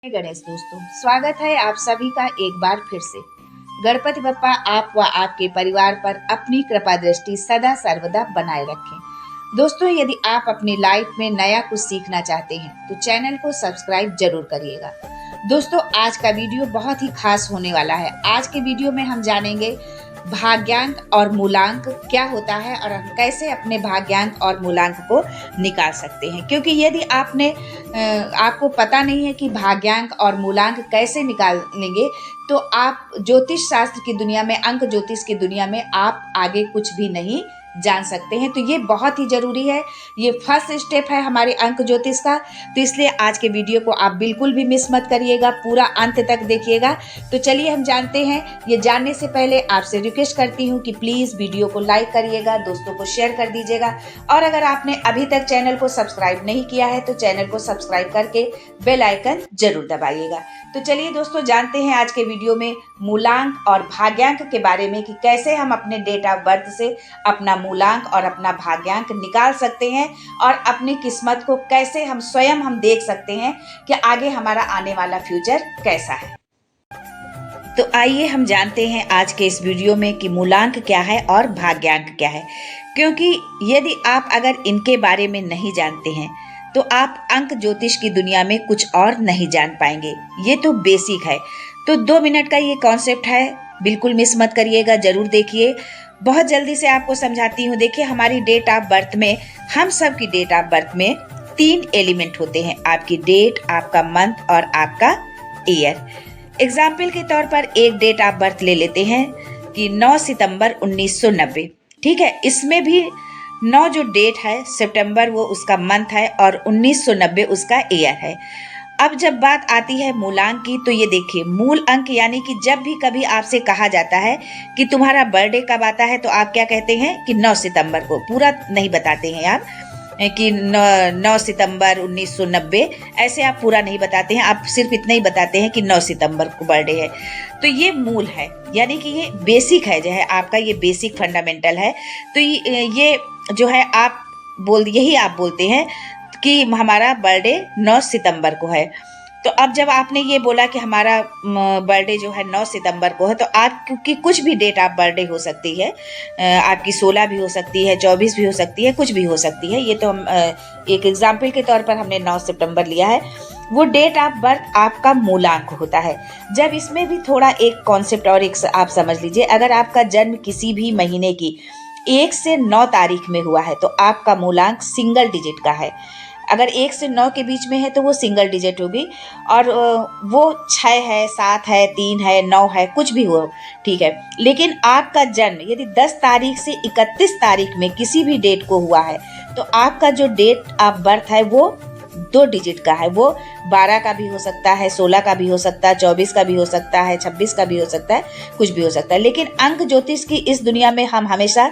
गणेश दोस्तों, स्वागत है आप सभी का एक बार फिर से। गणपति बप्पा आप व आपके परिवार पर अपनी कृपा दृष्टि सदा सर्वदा बनाए रखें। दोस्तों, यदि आप अपनी लाइफ में नया कुछ सीखना चाहते हैं तो चैनल को सब्सक्राइब जरूर करिएगा। दोस्तों, आज का वीडियो बहुत ही खास होने वाला है। आज के वीडियो में हम जानेंगे भाग्यांक और मूलांक क्या होता है और हम कैसे अपने भाग्यांक और मूलांक को निकाल सकते हैं। क्योंकि यदि आपको पता नहीं है कि भाग्यांक और मूलांक कैसे निकालेंगे तो आप ज्योतिष शास्त्र की दुनिया में, अंक ज्योतिष की दुनिया में आप आगे कुछ भी नहीं जान सकते हैं। तो ये बहुत ही जरूरी है, ये फर्स्ट स्टेप है हमारे अंक ज्योतिष का। तो इसलिए आज के वीडियो को आप बिल्कुल भी मिस मत करिएगा, पूरा अंत तक देखिएगा। तो चलिए हम जानते हैं। ये जानने से पहले आपसे रिक्वेस्ट करती हूँ कि प्लीज वीडियो को लाइक करिएगा, दोस्तों को शेयर कर दीजिएगा और अगर आपने अभी तक चैनल को सब्सक्राइब नहीं किया है तो चैनल को सब्सक्राइब करके बेल आइकन जरूर दबाइएगा। तो चलिए दोस्तों, जानते हैं आज के वीडियो में मूलांक और भाग्यांक के बारे में कि कैसे हम अपने डेट ऑफ बर्थ से अपना मूलांक और अपना भाग्यांक निकाल सकते हैं और अपनी किस्मत को कैसे हम स्वयं देख सकते हैं कि आगे हमारा आने वाला फ्यूचर कैसा है। तो आइए हम जानते हैं आज के इस वीडियो में कि मूलांक क्या है और भाग्यांक क्या है। क्योंकि यदि आप अगर इनके बारे में नहीं जानते हैं तो आप अंक ज्योतिष की दुनिया में कुछ और नहीं जान पाएंगे। ये तो बेसिक है। तो 2 मिनट का ये कॉन्सेप्ट है, बिल्कुल मिस मत करिएगा, जरूर देखिए। बहुत जल्दी से आपको समझाती हूँ। देखिए, हमारी डेट ऑफ बर्थ में, हम सब की डेट ऑफ बर्थ में 3 एलिमेंट होते हैं, आपकी डेट, आपका मंथ और आपका ईयर। एग्जाम्पल के तौर पर एक डेट ऑफ बर्थ ले लेते हैं कि 9 सितंबर 1990। ठीक है, इसमें भी 9 जो डेट है सितंबर वो उसका मंथ है और 1990 उसका ईयर है। अब जब बात आती है मूलांक की तो ये देखिए, मूल अंक यानी कि जब भी कभी आपसे कहा जाता है कि तुम्हारा बर्थडे कब आता है तो आप क्या कहते हैं कि 9 सितंबर को। पूरा नहीं बताते हैं आप कि 9 सितंबर 1990, ऐसे आप पूरा नहीं बताते हैं। आप सिर्फ इतना ही बताते हैं कि 9 सितंबर को बर्थडे है। तो ये मूल है, यानी कि ये बेसिक है, जो है आपका ये बेसिक फंडामेंटल है। तो ये जो है यही आप बोलते हैं कि हमारा बर्थडे 9 सितंबर को है। तो अब जब आपने ये बोला कि हमारा बर्थडे जो है 9 सितंबर को है तो आपकी कुछ भी डेट आप बर्थडे हो सकती है, आपकी 16 भी हो सकती है, 24 भी हो सकती है, कुछ भी हो सकती है। ये तो हम एक एग्जाम्पल के तौर पर हमने 9 सितंबर लिया है। वो डेट ऑफ बर्थ आपका मूलांक होता है। जब इसमें भी थोड़ा एक कॉन्सेप्ट और एक आप समझ लीजिए, अगर आपका जन्म किसी भी महीने की 1 से 9 तारीख में हुआ है तो आपका मूलांक सिंगल डिजिट का है। अगर 1 से 9 के बीच में है तो वो सिंगल डिजिट होगी और वो 6 है, 7 है, 3 है, 9 है, कुछ भी हो, ठीक है। लेकिन आपका जन्म यदि 10 तारीख से 31 तारीख में किसी भी डेट को हुआ है तो आपका जो डेट ऑफ बर्थ है वो 2 डिजिट का है। वो 12 का भी हो सकता है, 16 का भी हो सकता है, 24 का भी हो सकता है, 26 का भी हो सकता है, कुछ भी हो सकता है। लेकिन अंक ज्योतिष की इस दुनिया में हम हमेशा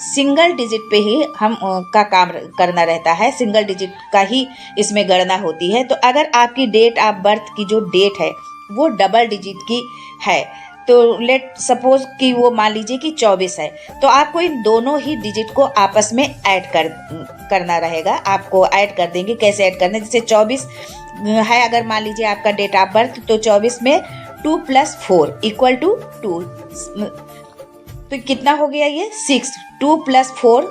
सिंगल डिजिट पे ही हम का काम करना रहता है, सिंगल डिजिट का ही इसमें गणना होती है। तो अगर आपकी डेट ऑफ बर्थ की जो डेट है वो डबल डिजिट की है तो लेट सपोज कि वो मान लीजिए कि 24 है, तो आपको इन दोनों ही डिजिट को आपस में ऐड करना रहेगा। आपको ऐड कर देंगे। कैसे ऐड करना है? जैसे 24 है अगर मान लीजिए आपका डेट ऑफ बर्थ, तो 24 में 2 + 4 = 2। तो कितना हो गया ये? 6। 2 + 4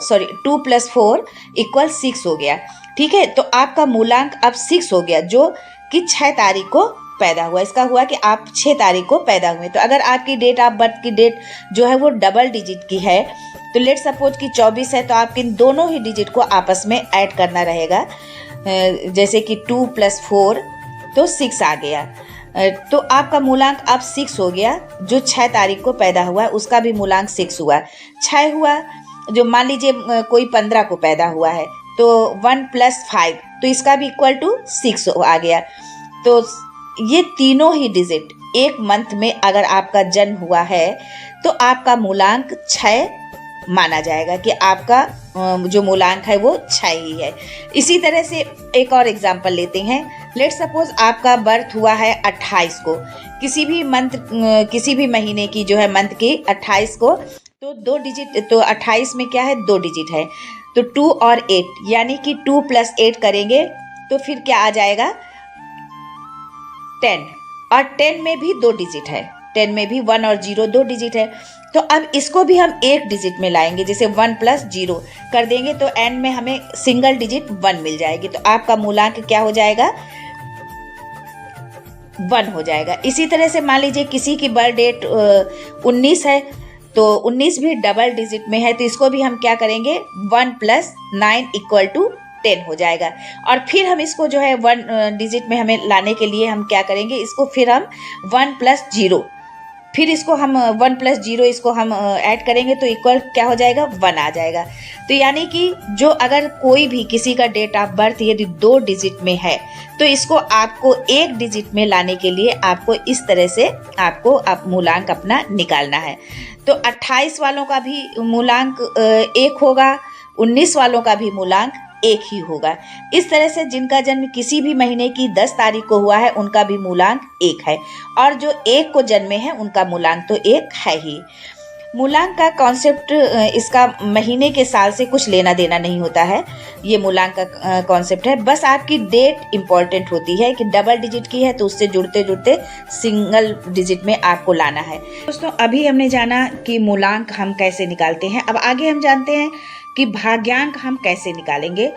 = 6 हो गया। ठीक है, तो आपका मूलांक अब 6 हो गया, जो कि 6 तारीख को पैदा हुआ। इसका हुआ कि आप 6 तारीख को पैदा हुए। तो अगर आपकी डेट ऑफ बर्थ की डेट जो है वो डबल डिजिट की है तो लेट सपोज कि 24 है, तो आपके इन दोनों ही डिजिट को आपस में ऐड करना रहेगा। जैसे कि 2 + 4 तो 6 आ गया। तो आपका मूलांक अब 6 हो गया। जो 6 तारीख को पैदा हुआ है उसका भी मूलांक 6 हुआ। 6 हुआ। जो मान लीजिए कोई 15 को पैदा हुआ है तो 1 + 5 तो इसका भी = 6 आ गया। तो ये तीनों ही डिजिट एक मंथ में अगर आपका जन्म हुआ है तो आपका मूलांक 6 माना जाएगा कि आपका जो मूलांक है वो 6 ही है। इसी तरह से एक और एग्जांपल लेते हैं। लेट सपोज आपका बर्थ हुआ है 28 को, किसी भी मंथ, किसी भी महीने की जो है मंथ की 28 को, तो 2 डिजिट, तो 28 में क्या है? 2 डिजिट है। तो 2 और 8 यानी कि 2 + 8 करेंगे तो फिर क्या आ जाएगा? 10, और 10 में भी 2 डिजिट है, 10 में भी 1 और 0 2 डिजिट है। तो अब इसको भी हम एक डिजिट में लाएंगे, जैसे 1 + 0 कर देंगे तो एंड में हमें सिंगल डिजिट 1 मिल जाएगी। तो आपका मूलांक क्या हो जाएगा, 1 हो जाएगा। इसी तरह से मान लीजिए किसी की बर्थ डेट 19 है, तो 19 भी डबल डिजिट में है, तो इसको भी हम क्या करेंगे, 1 + 9 = 10 हो जाएगा। और फिर हम इसको जो है 1 डिजिट में हमें लाने के लिए हम क्या करेंगे, इसको फिर हम 1 + 0, फिर इसको हम 1 + 0 इसको हम ऐड करेंगे तो इक्वल क्या हो जाएगा, 1 आ जाएगा। तो यानी कि जो अगर कोई भी किसी का डेट ऑफ बर्थ यदि 2 डिजिट में है तो इसको आपको एक डिजिट में लाने के लिए आपको इस तरह से आपको मूलांक अपना निकालना है। तो 28 वालों का भी मूलांक 1 होगा, 19 वालों का भी मूलांक 1 ही होगा। इस तरह से जिनका जन्म किसी भी महीने की 10 तारीख को हुआ है उनका भी मूलांक 1 है, और जो 1 को जन्मे हैं उनका मूलांक तो 1 है ही। मूलांक का कॉन्सेप्ट इसका महीने के साल से कुछ लेना देना नहीं होता है, ये मूलांक का कॉन्सेप्ट है। बस आपकी डेट इम्पॉर्टेंट होती है कि डबल डिजिट की है तो उससे जुड़ते जुड़ते सिंगल डिजिट में आपको लाना है। दोस्तों अभी हमने जाना कि मूलांक हम कैसे निकालते हैं, अब आगे हम जानते हैं कि भाग्यांक हम कैसे निकालेंगे।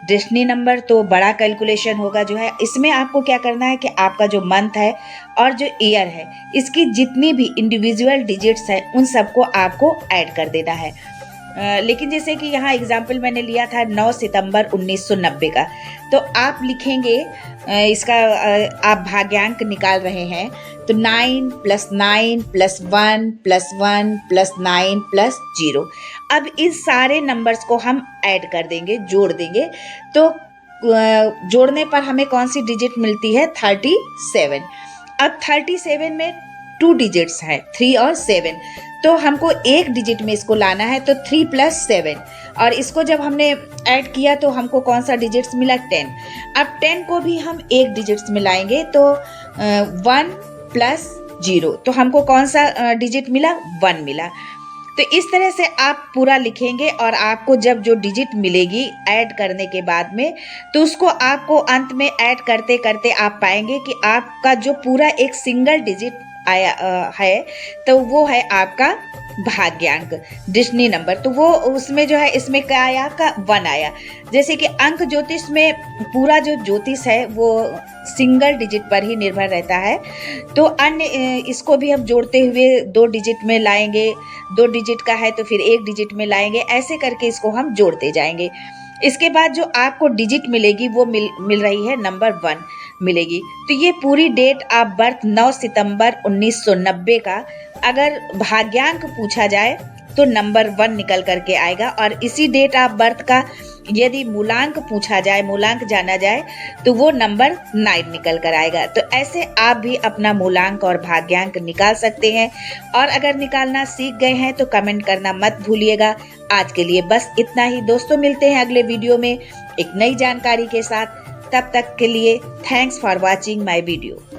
डेस्टिनी नंबर तो बड़ा कैलकुलेशन होगा जो है, इसमें आपको क्या करना है कि आपका जो मंथ है और जो ईयर है इसकी जितनी भी इंडिविजुअल डिजिट्स हैं उन सबको आपको ऐड कर देना है। लेकिन जैसे कि यहाँ एग्जाम्पल मैंने लिया था 9 सितंबर 1990 का, तो आप लिखेंगे इसका आप भाग्यांक निकाल रहे हैं तो 9 + 9 + 1 + 1 + 9 + 0। अब इन सारे नंबर्स को हम ऐड कर देंगे, जोड़ देंगे, तो जोड़ने पर हमें कौन सी डिजिट मिलती है, 37। अब 37 में 2 डिजिट्स हैं, 3 और 7, तो हमको एक डिजिट में इसको लाना है, तो 3 + 7, और इसको जब हमने ऐड किया तो हमको कौन सा डिजिट्स मिला, 10। अब 10 को भी हम एक डिजिट्स में लाएंगे तो 1 + 0, तो हमको कौन सा डिजिट मिला, 1 मिला। तो इस तरह से आप पूरा लिखेंगे और आपको जब जो डिजिट मिलेगी ऐड करने के बाद में, तो उसको आपको अंत में ऐड करते करते आप पाएंगे कि आपका जो पूरा एक सिंगल डिजिट आया है, तो वो है आपका भाग्यांक, डेस्टिनी नंबर। तो वो उसमें जो है, इसमें क्या आया, आपका 1 आया। जैसे कि अंक ज्योतिष में पूरा जो ज्योतिष है वो सिंगल डिजिट पर ही निर्भर रहता है, तो अन्य इसको भी हम जोड़ते हुए 2 डिजिट में लाएंगे, 2 डिजिट का है तो फिर 1 डिजिट में लाएंगे, ऐसे करके इसको हम जोड़ते जाएंगे। इसके बाद जो आपको डिजिट मिलेगी वो मिल रही है नंबर 1 मिलेगी। तो ये पूरी डेट ऑफ बर्थ 9 सितंबर 1990 का अगर भाग्यांक पूछा जाए तो नंबर 1 निकल करके आएगा, और इसी डेट ऑफ बर्थ का यदि मूलांक पूछा जाए, मूलांक जाना जाए, तो वो नंबर 9 निकल कर आएगा। तो ऐसे आप भी अपना मूलांक और भाग्यांक निकाल सकते हैं, और अगर निकालना सीख गए हैं तो कमेंट करना मत भूलिएगा। आज के लिए बस इतना ही दोस्तों, मिलते हैं अगले वीडियो में एक नई जानकारी के साथ। तब तक के लिए thanks for watching my video.